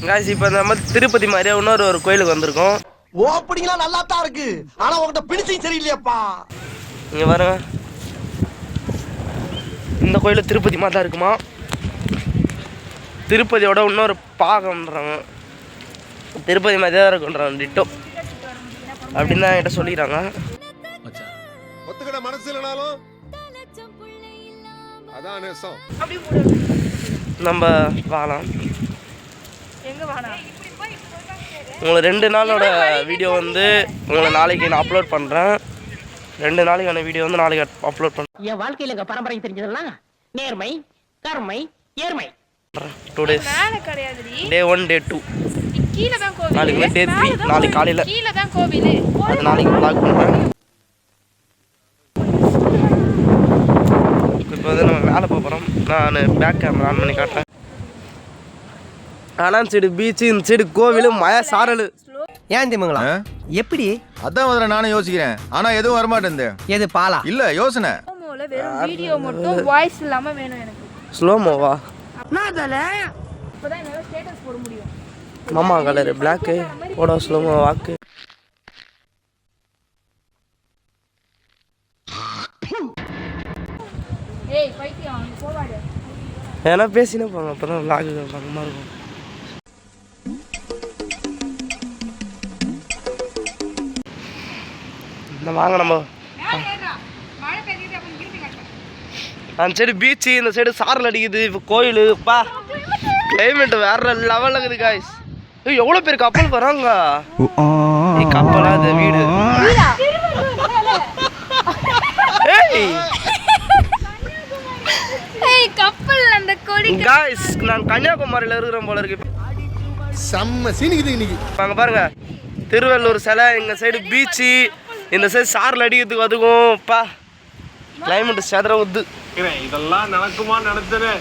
Guys இப்போ நம்ம திருப்பதி மாதிரியே இன்னொரு ஒரு கோயிலுக்கு வந்திருக்கோம். ஓப்பனிங்லாம் நல்லா தான் இருக்கு, ஆனா உங்ககிட்ட பினிஷிங் சரியில்லையாப்பா. இங்க பாருங்க, இந்த கோயில் திருப்பதி மாதிரி தான் இருக்குமா. திருப்பதியோட இன்னொரு பாகம்ன்றாங்க, திருப்பதி மாதிரி தான் இருக்குன்றாங்க டிட்டோ அப்படின்னு தான் என்கிட்ட சொல்லிடுறாங்க. ஒத்துக்கிட மனசு இல்லைனாலும் அதான் நேசம். நம்ம வாங்கலாம். உங்களுக்கு 2 நாளோட வீடியோ வந்து உங்களை நாளைக்கு நான் அப்லோட் பண்ணுறேன். 2 நாளைக்கான வீடியோ வந்து நாளைக்கு அப்லோட் பண்ணுறேன். என் வாழ்க்கையில் எங்கள் பரம்பரை தெரிஞ்சதெல்லாம் நேர்மை, கருமை, ஏர்மை. 2 days, day 1 day 2. நாளைக்கு வந்து day 3, நாளைக்கு காலையில். அது நாளைக்கு vlog பண்ணுறேன். இப்போ வந்து நம்ம மேலே போகிறோம். நான் பேக் கேமரா ஆன் பண்ணி காட்டுறேன். ஆனால் இந்த சைடு பீச்சு, இந்த சைடு கோவில், மழை சாரல். ஏன் தெரியுங்களா? எப்படி? அதான் முதல்ல நானும் யோசிக்கிறேன், ஆனா எதுவும் வரமாட்டேன். எது பாலா? இல்ல யோசனை. வீடியோ மட்டும் வாய்ஸ் இல்லாம வேணும் எனக்கு. ஸ்லோமோவா? அப்பதான் என்னால ஸ்டேட்டஸ் போட முடியும். மாமா கலர் பிளாக்கு போட ஸ்லோமோ வாக்கு. ஏய் பைத்தியம் போவாத. ஏன்னா பேசினே போங்க, அப்பதான் vlog பக்கமா இருக்கும். இந்த வாங்க நம்ம அந்த சைடு பீச்சு, இந்த சைடு சாரல் அடிக்குது. இப்போ கோயில் பா கிளைமேட் வேற லெவலில் இருக்குது காய்ஸ். எவ்வளோ பேர் கப்பல் வராங்க. கப்பலா இது வீடு. கப்பல் அந்த கொடி காய்ஸ், நான் கன்னியாகுமரியில் இருக்கிறேன் போல இருக்கு. செம்ம சீனிக்குது இன்னைக்கு. அங்கே பாருங்க, திருவள்ளூர் சிலை, இந்த சைடு பீச்சு, இந்த சைடு சாரல் அடிக்கிறதுக்கு அதுக்கும் பா கிளைமேட் செதற உத்து. இதெல்லாம் நடக்குமா? நடத்துறேன்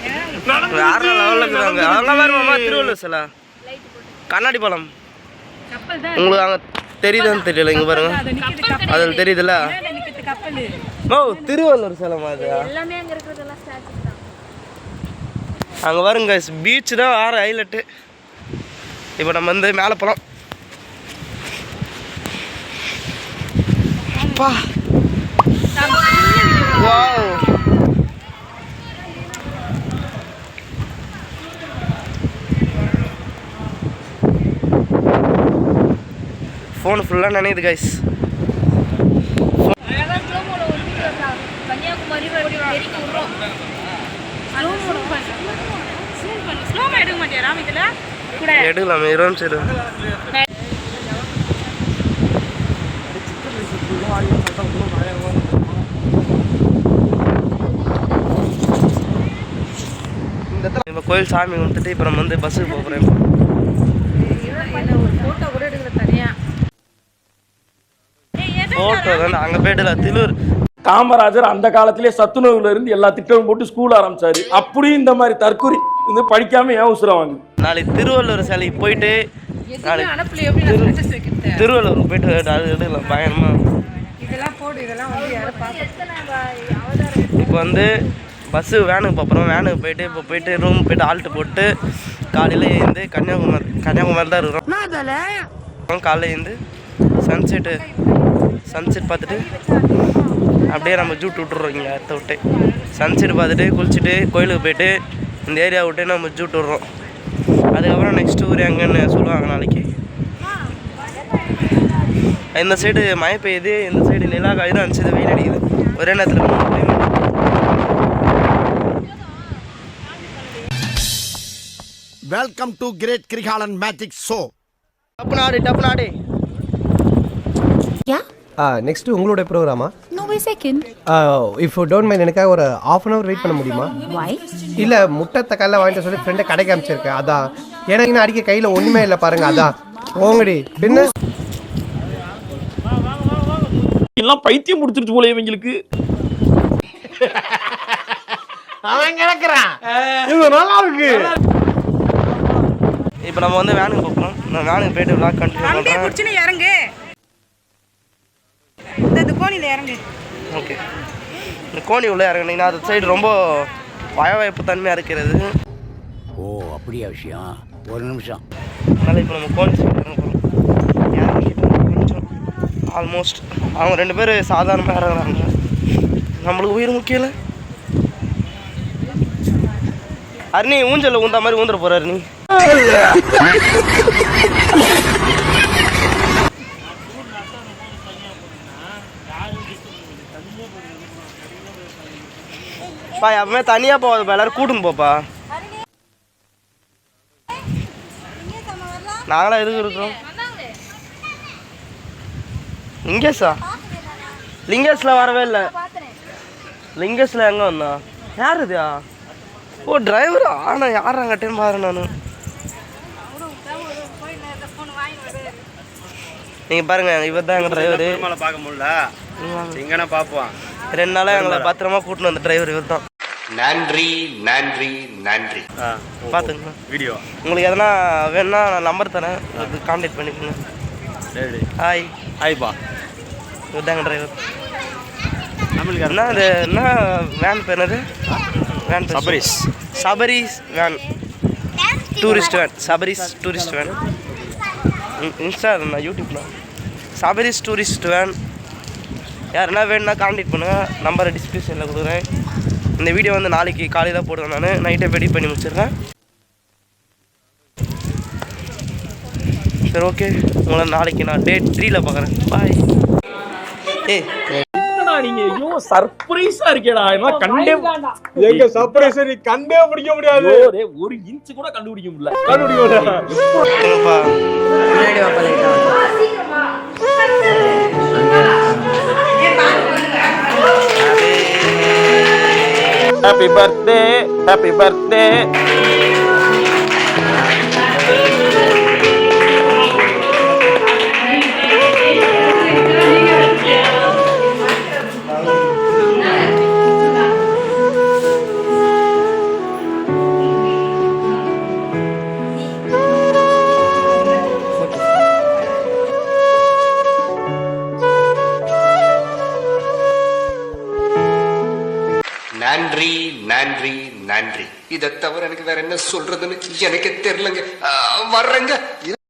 வேற லெவலில் இருக்குறாங்க. அங்கே பாருமா திருவள்ளூர் சிலை, கண்ணாடி பாலம். உங்களுக்கு அங்கே தெரியுதான்னு தெரியல. இங்கே பாருங்க, அதில் தெரியுதுல்ல. ஓ திருவள்ளூர் சிலை மாதிரி. அங்கே பாருங்க பீச்சு தான் வேற ஹைலைட்டு. இப்போ நம்ம வந்து மேலே போகலாம். அப்பா வாவ், ஃபோன் ஃபுல்லாக நினைக்குது கைஸ். எடுக்கலாம், 20 நிமிஷம். இப்போ கோயில் சாமி கும்பிட்டுட்டு இப்போ நம்ம வந்து பஸ்ஸுக்கு போகிறேன். ஃபோட்டோ வந்து அங்கே போய்ட்டுல திலூர். காமராஜர் அந்த காலத்திலே சத்துணவுல இருந்து எல்லா திட்டமும் போட்டு ஸ்கூல் ஆரம்பிச்சாரு. அப்படியும் இந்த மாதிரி தற்கொலை வந்து படிக்காம ஏன் உசுரம் வாங்க. நாளைக்கு திருவள்ளூர் சிலைக்கு போயிட்டு திருவள்ளூர் போயிட்டு அது எடுக்கலாம் பயங்கரமா. இப்போ வந்து பஸ்ஸு வேனுக்கு போகிறோம். வேனுக்கு போயிட்டு இப்போ போயிட்டு ரூம் போயிட்டு ஆல்ட்டு போட்டு காலையில் எழுந்து கன்னியாகுமரி தான் இருக்கிறோம். காலையில் எழுந்து சன்செட் பார்த்துட்டு அப்படியே நம்ம ஜூட் விட்டுறோம். இங்கே அடுத்த விட்டு சன்செட் பார்த்துட்டு குளிச்சுட்டு கோயிலுக்கு போயிட்டு இந்த ஏரியா விட்டு நம்ம ஜூட் விட்றோம். அதுக்கப்புறம் நெக்ஸ்ட் ஊர் எங்கன்னு சொல்லுவாங்க நாளைக்கு. இந்த சைடு மழை பெய்யுது, இந்த சைடு நிலா காயுது, அந்த சைடு வெயில் அடிக்குது. ஒரே நேரத்தில் welcome to great Kirikalan magic show. டப்பு நாடு. நெக்ஸ்ட் உங்களுடைய ப்ரோக்ராமா? No way second. If you don't mind எனக்காக ஒரு ½ hour வெயிட் பண்ண முடியுமா? Why? இல்லை முட்டை தக்காளில் வாங்கிட்டு சொல்லி ஃப்ரெண்டை கடைக்கு அனுப்பிச்சிருக்கேன். அதான் எனக்கு இன்னும் அடிக்க கையில் ஒன்றுமே இல்லை பாருங்க. அதான் போங்கடி. பின்ன எல்லாம் பைத்தியம் முடிச்சிருச்சு போல இவங்களுக்கு. அவன் கிடக்குறான். இது நல்லா இருக்கு. இப்போ நம்ம வந்து வேனுக்கு போகிறோம். நான் வேனுக்கு போயிட்டு விளாக் கண்டினியூ பண்ணுறேன். இறங்கு இந்த கோணியில் இறங்கு. ஓகே, இந்த கோணி உள்ளே இறங்குனீங்கன்னா அது சைடு ரொம்ப வயவாய்ப்பு தன்மையாக இருக்கிறது. ஓ அப்படியா விஷயம்? ஒரு நிமிஷம். அதனால் இப்போ நம்ம கோன் போகிறோம். யாரும் கொஞ்சம் ஆல்மோஸ்ட் அவங்க 2 பேர் சாதாரணமாக இறங்குறாங்க. நம்மளுக்கு உயிர் முக்கியம் இல்லை. அருணி ஊஞ்சலில் ஊந்த மாதிரி ஊந்துட போகிற அருணி. பா எப்பவுமே தனியாக போகாதுப்பா, எல்லாரும் கூட்டுன்னு போப்பா. நாங்களாம் எதுக்கு இருக்கிறோம்? லிங்கேஷா? லிங்கேஷில் வரவே இல்லை. லிங்கேஷில் எங்கே வந்தா? யார் இதுயா? ஓ டிரைவர். ஆனால் யாராங்கட்டேன்னு பாரு. நான் நீங்கள் பாருங்கள், இவர் தான் எங்கள் டிரைவரு. பார்க்க முடியல, எங்கன்னா பார்ப்போம். 2 நாளாக எங்களை பத்திரமா கூட்டின்னு வந்த டிரைவர் இவர் தான். நன்றி நன்றி நன்றி. பார்த்துங்க வீடியோ உங்களுக்கு எதனா வேணுன்னா நான் நம்பர் தரேன், அது கான்டாக்ட் பண்ணிக்கோங்க. சரி. ஹாய். ஹாய்ப்பா. இவர் தாங்க டிரைவர். என்ன அது என்ன வேன் பேர்? என்னது van? Sabaris. Sabaris van, tourist van. Sabaris tourist van. Insta நான் யூடியூப்ல சபரிஸ் டூரிஸ்ட் வேன். யாருன்னா வேணுன்னா கான்டாக்ட் பண்ணுங்கள், நம்பரை டிஸ்கிரிப்ஷனில் கொடுக்குறேன். இந்த வீடியோ வந்து நாளைக்கு காலையில் போடுவேன். நான் நைட்டே எடிட் பண்ணி முடிச்சிடுறேன். சரி ஓகே, உங்களை நாளைக்கு நான் டேட் 3ல் பார்க்குறேன். பாய். நீங்க ஐயோ சர்ப்ரைஸா இருக்கேடா. இதெல்லாம் கண்டே எங்க சர்ப்ரைஸ் நீ கண்டே பிடிக்க முடியாது. ஒரு இன்ச் கூட கண்டுபிடிக்க முடியல. ஏங்கப்பா ஹாப்பி பர்த்டே, ஹாப்பி பர்த்டே. நன்றி நன்றி நன்றி. இதை தவிர எனக்கு வேற என்ன சொல்றதுன்னு எனக்கு தெரியலங்க. வர்றேங்க.